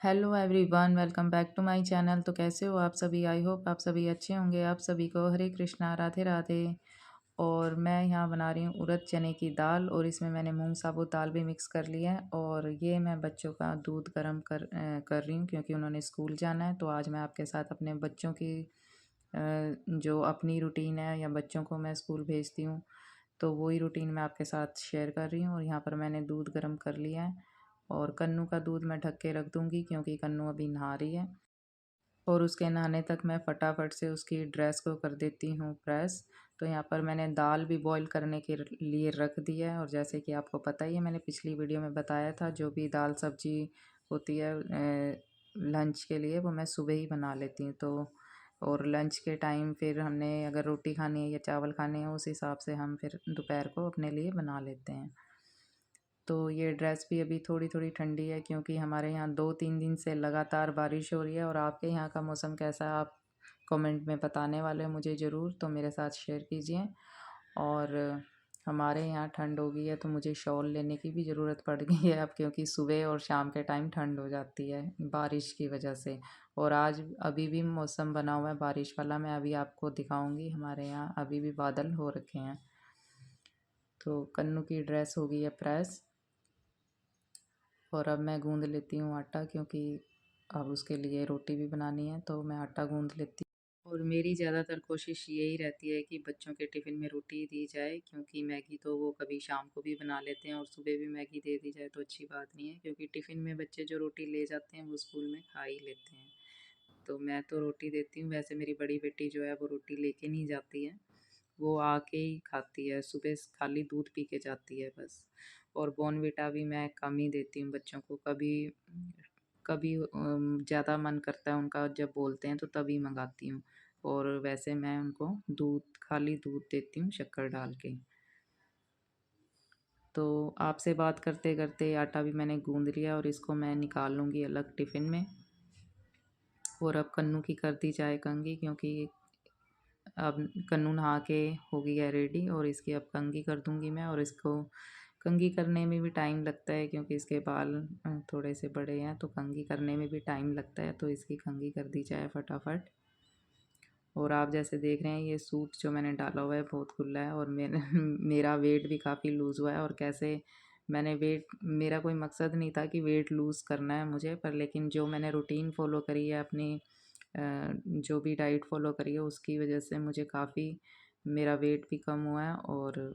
Hello everyone, welcome back to my channel. तो कैसे हो आप सभी? आई होप आप सभी अच्छे होंगे। आप सभी को हरे कृष्णा, राधे राधे। और मैं यहाँ बना रही हूँ उड़द चने की दाल, और इसमें मैंने मूंग साबुत दाल भी मिक्स कर लिया है। और ये मैं बच्चों का दूध गर्म कर रही हूँ, क्योंकि उन्होंने स्कूल जाना है। तो आज मैं आपके साथ अपने बच्चों की जो अपनी रूटीन है, या बच्चों को मैं स्कूल भेजती हूँ, तो वही रूटीन मैं आपके साथ शेयर कर रही हूँ। और यहाँ पर मैंने दूध गर्म कर लिया है, और कन्नू का दूध मैं ढक के रख दूँगी, क्योंकि कन्नू अभी नहा रही है। और उसके नहाने तक मैं फटाफट से उसकी ड्रेस को कर देती हूँ प्रेस। तो यहाँ पर मैंने दाल भी बॉईल करने के लिए रख दिया है। और जैसे कि आपको पता ही है, मैंने पिछली वीडियो में बताया था, जो भी दाल सब्जी होती है लंच के लिए, वो मैं सुबह ही बना लेती हूँ। तो और लंच के टाइम फिर हमने अगर रोटी खानी है या चावल खाने हैं, उस हिसाब से हम फिर दोपहर को अपने लिए बना लेते हैं। तो ये ड्रेस भी अभी थोड़ी थोड़ी ठंडी है, क्योंकि हमारे यहाँ 2-3 दिन से लगातार बारिश हो रही है। और आपके यहाँ का मौसम कैसा है, आप कमेंट में बताने वाले हो मुझे ज़रूर, तो मेरे साथ शेयर कीजिए। और हमारे यहाँ ठंड हो गई है, तो मुझे शॉल लेने की भी ज़रूरत पड़ गई है अब, क्योंकि सुबह और शाम के टाइम ठंड हो जाती है बारिश की वजह से। और आज अभी भी मौसम बना हुआ है बारिश वाला, मैं अभी आपको दिखाऊंगी। हमारे यहाँ अभी भी बादल हो रखे हैं। तो कन्नू की ड्रेस हो गई है प्रेस, और अब मैं गूंद लेती हूँ आटा, क्योंकि अब उसके लिए रोटी भी बनानी है, तो मैं आटा गूंद लेती हूँ। और मेरी ज़्यादातर कोशिश यही रहती है कि बच्चों के टिफ़िन में रोटी दी जाए, क्योंकि मैगी तो वो कभी शाम को भी बना लेते हैं, और सुबह भी मैगी दे दी जाए तो अच्छी बात नहीं है, क्योंकि टिफ़िन में बच्चे जो रोटी ले जाते हैं वो स्कूल में खा ही लेते हैं। तो मैं तो रोटी देती हूँ। वैसे मेरी बड़ी बेटी जो है वो रोटी लेके नहीं जाती है, वो आके ही खाती है। सुबह खाली दूध पी के जाती है बस। और बॉर्नविटा भी मैं कम ही देती हूँ बच्चों को। कभी कभी ज़्यादा मन करता है उनका, जब बोलते हैं तो तभी मंगाती हूँ। और वैसे मैं उनको दूध, खाली दूध देती हूँ शक्कर डाल के। तो आपसे बात करते करते आटा भी मैंने गूंद लिया, और इसको मैं निकाल लूँगी अलग टिफ़िन में। और अब कन्नू की कर दी जाए कंघी, क्योंकि अब कन्नू नहा के हो गई है रेडी, और इसकी अब कंघी कर दूंगी मैं। और इसको कंघी करने में भी टाइम लगता है, क्योंकि इसके बाल थोड़े से बड़े हैं, तो कंघी करने में भी टाइम लगता है। तो इसकी कंघी कर दी जाए फटाफट। और आप जैसे देख रहे हैं, ये सूट जो मैंने डाला हुआ है बहुत खुला है, और मेरा मेरा वेट भी काफ़ी लूज़ हुआ है। और कैसे मैंने वेट, मेरा कोई मकसद नहीं था कि वेट लूज़ करना है मुझे, पर लेकिन जो मैंने रूटीन फॉलो करी है अपनी, जो भी डाइट फॉलो करी है, उसकी वजह से मुझे काफ़ी, मेरा वेट भी कम हुआ है। और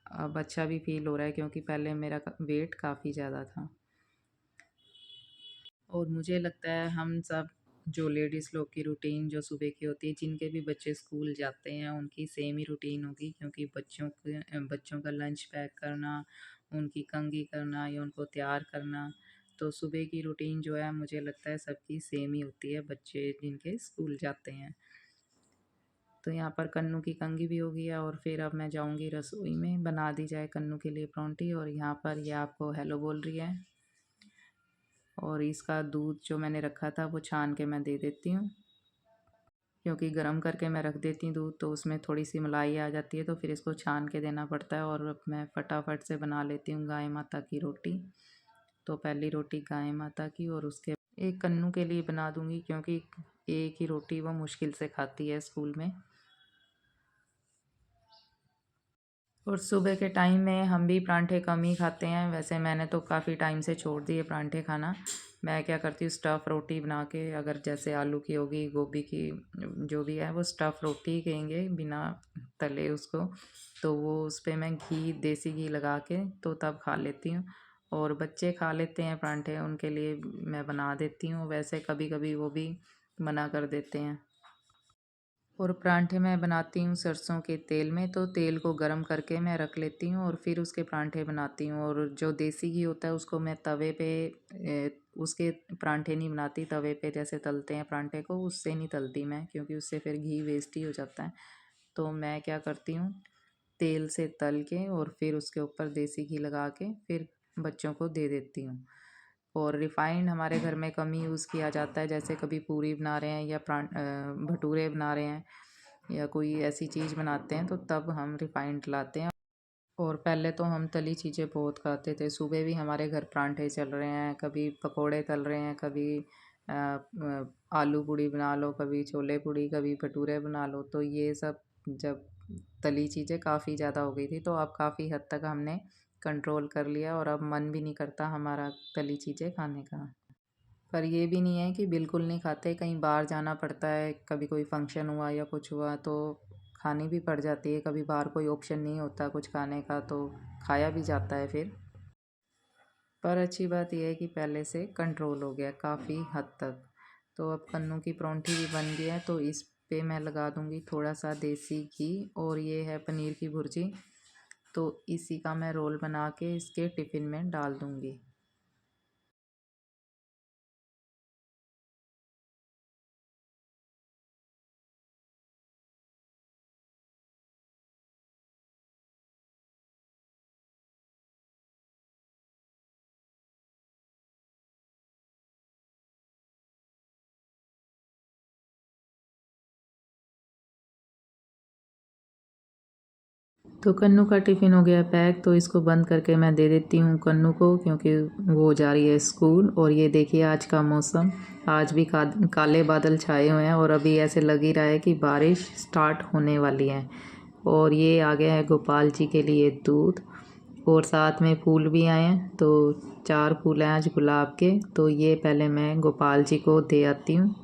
अब अच्छा भी फील हो रहा है, क्योंकि पहले मेरा वेट काफ़ी ज़्यादा था। और मुझे लगता है हम सब जो लेडीज़ लोग की रूटीन जो सुबह की होती है, जिनके भी बच्चे स्कूल जाते हैं, उनकी सेम ही रूटीन होगी, क्योंकि बच्चों का लंच पैक करना, उनकी कंघी करना, या उनको तैयार करना। तो सुबह की रूटीन जो है, मुझे लगता है सबकी सेम ही होती है, बच्चे जिनके स्कूल जाते हैं। तो यहाँ पर कन्नू की कंघी भी हो गई है, और फिर अब मैं जाऊँगी रसोई में, बना दी जाए कन्नू के लिए परांठी। और यहाँ पर ये आपको हेलो बोल रही है। और इसका दूध जो मैंने रखा था वो छान के मैं दे देती हूँ, क्योंकि गर्म करके मैं रख देती हूँ दूध, तो उसमें थोड़ी सी मलाई आ जाती है, तो फिर इसको छान के देना पड़ता है। और अब मैं फटाफट से बना लेती हूँ गाय माता की रोटी। तो पहली रोटी गाय माता की, और उसके एक कन्नू के लिए बना दूँगी, क्योंकि एक ही रोटी वो मुश्किल से खाती है स्कूल में। और सुबह के टाइम में हम भी परांठे कम ही खाते हैं। वैसे मैंने तो काफ़ी टाइम से छोड़ दिए परांठे खाना। मैं क्या करती हूँ, स्टफ़ रोटी बना के, अगर जैसे आलू की होगी, गोभी की, जो भी है वो स्टफ़ रोटी ही कहेंगे, बिना तले उसको। तो वो उस पर मैं घी, देसी घी लगा के तो तब खा लेती हूँ। और बच्चे खा लेते हैं परांठे, उनके लिए मैं बना देती हूँ। वैसे कभी कभी वो भी मना कर देते हैं। और परांठे मैं बनाती हूँ सरसों के तेल में, तो तेल को गरम करके मैं रख लेती हूँ, और फिर उसके परांठे बनाती हूँ। और जो देसी घी होता है उसको मैं तवे पे उसके परांठे नहीं बनाती, तवे पे जैसे तलते हैं परांठे को, उससे नहीं तलती मैं, क्योंकि उससे फिर घी वेस्ट ही हो जाता है। तो मैं क्या करती हूँ, तेल से तल के और फिर उसके ऊपर देसी घी लगा के फिर बच्चों को दे देती हूँ। और रिफ़ाइंड हमारे घर में कम ही यूज़ किया जाता है, जैसे कभी पूरी बना रहे हैं या भटूरे बना रहे हैं या कोई ऐसी चीज़ बनाते हैं तो तब हम रिफ़ाइंड लाते हैं। और पहले तो हम तली चीज़ें बहुत खाते थे, सुबह भी हमारे घर परांठे चल रहे हैं, कभी पकोड़े तल रहे हैं, कभी आलू पूड़ी बना लो, कभी छोले पूड़ी, कभी भटूरे बना लो। तो ये सब जब तली चीज़ें काफ़ी ज़्यादा हो गई थी तो अब काफ़ी हद तक हमने कंट्रोल कर लिया और अब मन भी नहीं करता हमारा तली चीज़ें खाने का। पर ये भी नहीं है कि बिल्कुल नहीं खाते, कहीं बाहर जाना पड़ता है, कभी कोई फंक्शन हुआ या कुछ हुआ तो खानी भी पड़ जाती है, कभी बाहर कोई ऑप्शन नहीं होता कुछ खाने का तो खाया भी जाता है फिर। पर अच्छी बात यह है कि पहले से कंट्रोल हो गया काफ़ी हद तक। तो अब कन्नू की परांठी भी बन गया है, तो इस पे मैं लगा दूँगी थोड़ा सा देसी घी, और ये है पनीर की भुर्जी, तो इसी का मैं रोल बना के इसके टिफ़िन में डाल दूँगी। तो कन्नू का टिफ़िन हो गया पैक, तो इसको बंद करके मैं दे देती हूँ कन्नू को, क्योंकि वो जा रही है स्कूल। और ये देखिए आज का मौसम, आज भी काले बादल छाए हुए हैं और अभी ऐसे लग ही रहा है कि बारिश स्टार्ट होने वाली है। और ये आ गया है गोपाल जी के लिए दूध, और साथ में फूल भी आए हैं, तो 4 फूल हैं आज गुलाब के, तो ये पहले मैं गोपाल जी को दे आती हूँ।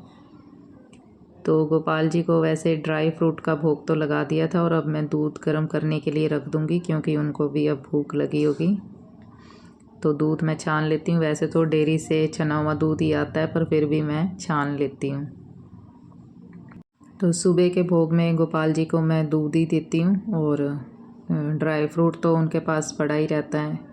तो गोपाल जी को वैसे ड्राई फ्रूट का भोग तो लगा दिया था, और अब मैं दूध गर्म करने के लिए रख दूँगी, क्योंकि उनको भी अब भूख लगी होगी। तो दूध मैं छान लेती हूँ, वैसे तो डेयरी से छना हुआ दूध ही आता है, पर फिर भी मैं छान लेती हूँ। तो सुबह के भोग में गोपाल जी को मैं दूध ही देती हूँ, और ड्राई फ्रूट तो उनके पास पड़ा ही रहता है।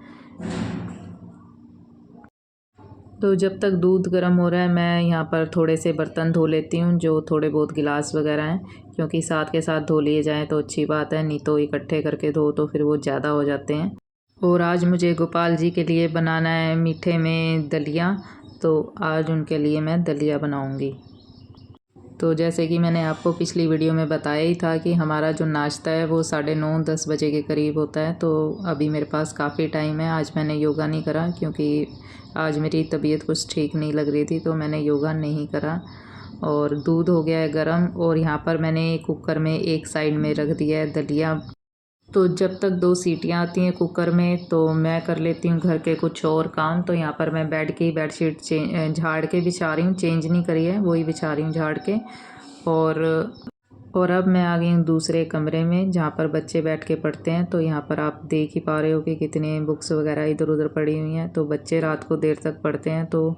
तो जब तक दूध गर्म हो रहा है मैं यहाँ पर थोड़े से बर्तन धो लेती हूँ, जो थोड़े बहुत गिलास वगैरह हैं, क्योंकि साथ के साथ धो लिए जाएँ तो अच्छी बात है, नहीं तो इकट्ठे करके धो तो फिर वो ज़्यादा हो जाते हैं। और आज मुझे गोपाल जी के लिए बनाना है मीठे में दलिया, तो आज उनके लिए मैं दलिया बनाऊँगी। तो जैसे कि मैंने आपको पिछली वीडियो में बताया ही था कि हमारा जो नाश्ता है वो 9:30-10 बजे के करीब होता है, तो अभी मेरे पास काफ़ी टाइम है। आज मैंने योगा नहीं करा, क्योंकि आज मेरी तबीयत कुछ ठीक नहीं लग रही थी, तो मैंने योगा नहीं करा। और दूध हो गया है गरम, और यहाँ पर मैंने कुकर में एक साइड में रख दिया है दलिया। तो जब तक 2 सीटियाँ आती हैं कुकर में तो मैं कर लेती हूँ घर के कुछ और काम। तो यहाँ पर मैं बेड की बेडशीट झाड़ के बिछा रही हूँ, चेंज नहीं करी है, वही बिछा रही हूँ झाड़ के। और और अब मैं आ गई हूँ दूसरे कमरे में, जहाँ पर बच्चे बैठ के पढ़ते हैं। तो यहाँ पर आप देख ही पा रहे हो कि कितने बुक्स वगैरह इधर उधर पड़ी हुई हैं। तो बच्चे रात को देर तक पढ़ते हैं, तो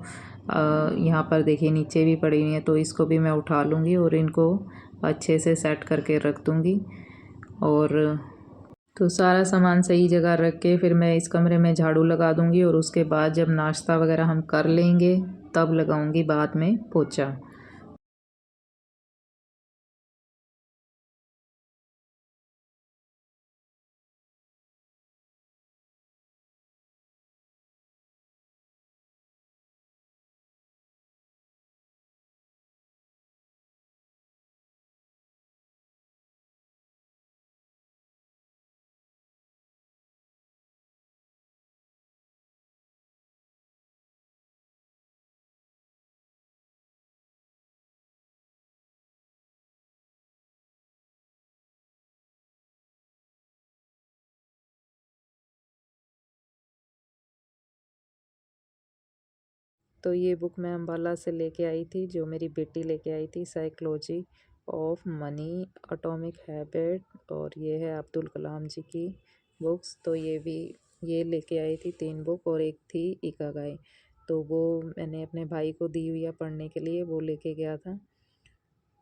यहाँ पर देखिए नीचे भी पड़ी हुई हैं, तो इसको भी मैं उठा लूँगी और इनको अच्छे से सेट करके रख दूँगी। और तो सारा सामान सही जगह रख के फिर मैं इस कमरे में झाड़ू लगा दूँगी, और उसके बाद जब नाश्ता वगैरह हम कर लेंगे तब लगाऊँगी बाद में पोछा। तो ये बुक मैं अम्बाला से लेके आई थी, जो मेरी बेटी लेके आई थी, psychology of money, atomic habit, और ये है अब्दुल कलाम जी की बुक्स। तो ये लेके आई थी 3 बुक, और एक थी इकागाई। तो वो मैंने अपने भाई को दी हुई है पढ़ने के लिए, वो लेके गया था।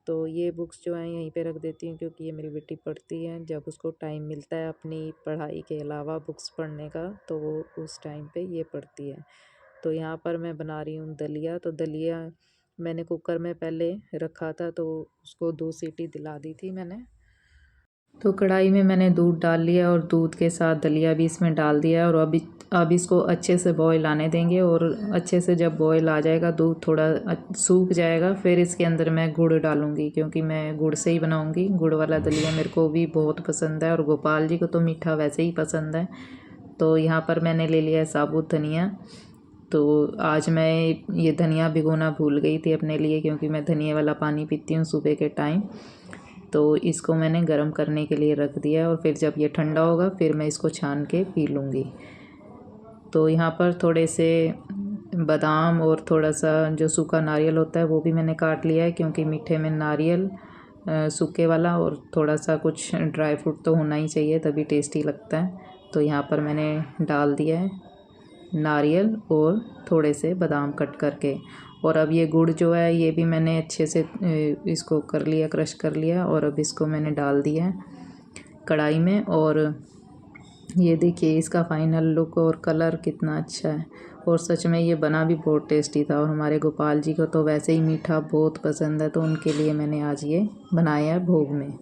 तो ये बुक्स जो हैं यहीं पे रख देती हूँ, क्योंकि ये मेरी बेटी पढ़ती है, जब उसको टाइम मिलता है अपनी पढ़ाई के अलावा बुक्स पढ़ने का तो वो उस टाइम पे ये पढ़ती है। तो यहाँ पर मैं बना रही हूँ दलिया। तो दलिया मैंने कुकर में पहले रखा था, तो उसको 2 सीटी दिला दी थी मैंने। तो कढ़ाई में मैंने दूध डाल लिया और दूध के साथ दलिया भी इसमें डाल दिया और अब इसको अच्छे से बॉईल आने देंगे। और अच्छे से जब बॉईल आ जाएगा, दूध थोड़ा सूख जाएगा, फिर इसके अंदर मैं गुड़ डालूँगी, क्योंकि मैं गुड़ से ही बनाऊँगी। गुड़ वाला दलिया मेरे को भी बहुत पसंद है और गोपाल जी को तो मीठा वैसे ही पसंद है। तो यहाँ पर मैंने ले लिया है साबुत धनिया। तो आज मैं ये धनिया भिगोना भूल गई थी अपने लिए, क्योंकि मैं धनिया वाला पानी पीती हूँ सुबह के टाइम। तो इसको मैंने गरम करने के लिए रख दिया और फिर जब ये ठंडा होगा फिर मैं इसको छान के पी लूँगी। तो यहाँ पर थोड़े से बादाम और थोड़ा सा जो सूखा नारियल होता है वो भी मैंने काट लिया है, क्योंकि मीठे में नारियल सूखे वाला और थोड़ा सा कुछ ड्राई फ्रूट तो होना ही चाहिए, तभी टेस्टी लगता है। तो यहाँ पर मैंने डाल दिया है नारियल और थोड़े से बादाम कट करके। और अब ये गुड़ जो है ये भी मैंने अच्छे से इसको कर लिया, क्रश कर लिया, और अब इसको मैंने डाल दिया है कढ़ाई में। और ये देखिए इसका फाइनल लुक और कलर कितना अच्छा है, और सच में ये बना भी बहुत टेस्टी था। और हमारे गोपाल जी को तो वैसे ही मीठा बहुत पसंद है, तो उनके लिए मैंने आज ये बनाया है भोग में।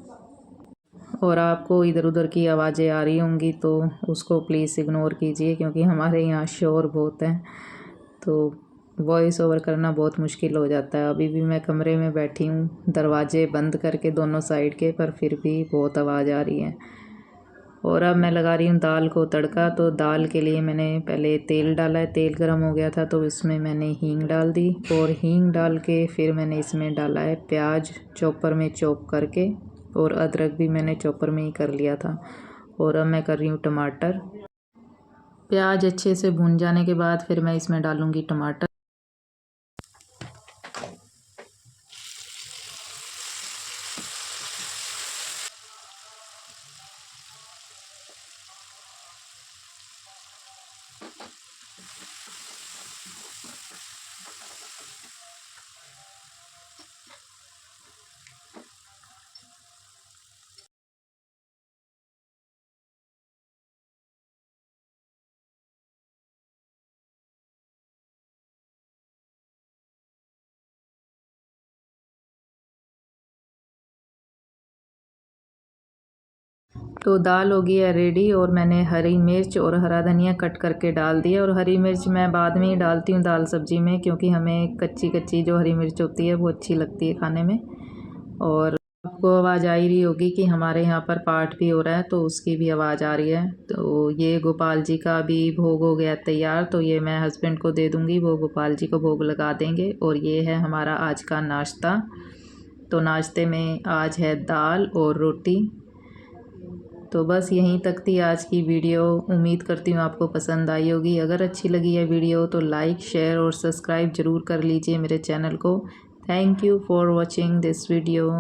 और आपको इधर उधर की आवाज़ें आ रही होंगी तो उसको प्लीज़ इग्नोर कीजिए, क्योंकि हमारे यहाँ शोर बहुत है, तो वॉइस ओवर करना बहुत मुश्किल हो जाता है। अभी भी मैं कमरे में बैठी हूँ, दरवाजे बंद करके दोनों साइड के, पर फिर भी बहुत आवाज़ आ रही है। और अब मैं लगा रही हूँ दाल को तड़का। तो दाल के लिए मैंने पहले तेल डाला है, तेल गर्म हो गया था तो इसमें मैंने हींग डाल दी, और हींग डाल के फिर मैंने इसमें डाला है प्याज चॉपर में चॉप करके, और अदरक भी मैंने चॉपर में ही कर लिया था। और अब मैं कर रही हूँ टमाटर। प्याज अच्छे से भून जाने के बाद फिर मैं इसमें डालूँगी टमाटर। तो दाल हो गई है रेडी, और मैंने हरी मिर्च और हरा धनिया कट करके डाल दिया। और हरी मिर्च मैं बाद में ही डालती हूँ दाल सब्जी में, क्योंकि हमें कच्ची कच्ची जो हरी मिर्च होती है वो अच्छी लगती है खाने में। और आपको आवाज़ आ ही रही होगी कि हमारे यहाँ पर पाठ भी हो रहा है, तो उसकी भी आवाज़ आ रही है। तो ये गोपाल जी का भी भोग हो गया तैयार, तो ये मैं हस्बैंड को दे दूँगी, वो गोपाल जी को भोग लगा देंगे। और ये है हमारा आज का नाश्ता। तो नाश्ते में आज है दाल और रोटी। तो बस यहीं तक थी आज की वीडियो। उम्मीद करती हूँ आपको पसंद आई होगी। अगर अच्छी लगी है वीडियो तो लाइक, शेयर और सब्सक्राइब ज़रूर कर लीजिए मेरे चैनल को। Thank you for watching this video.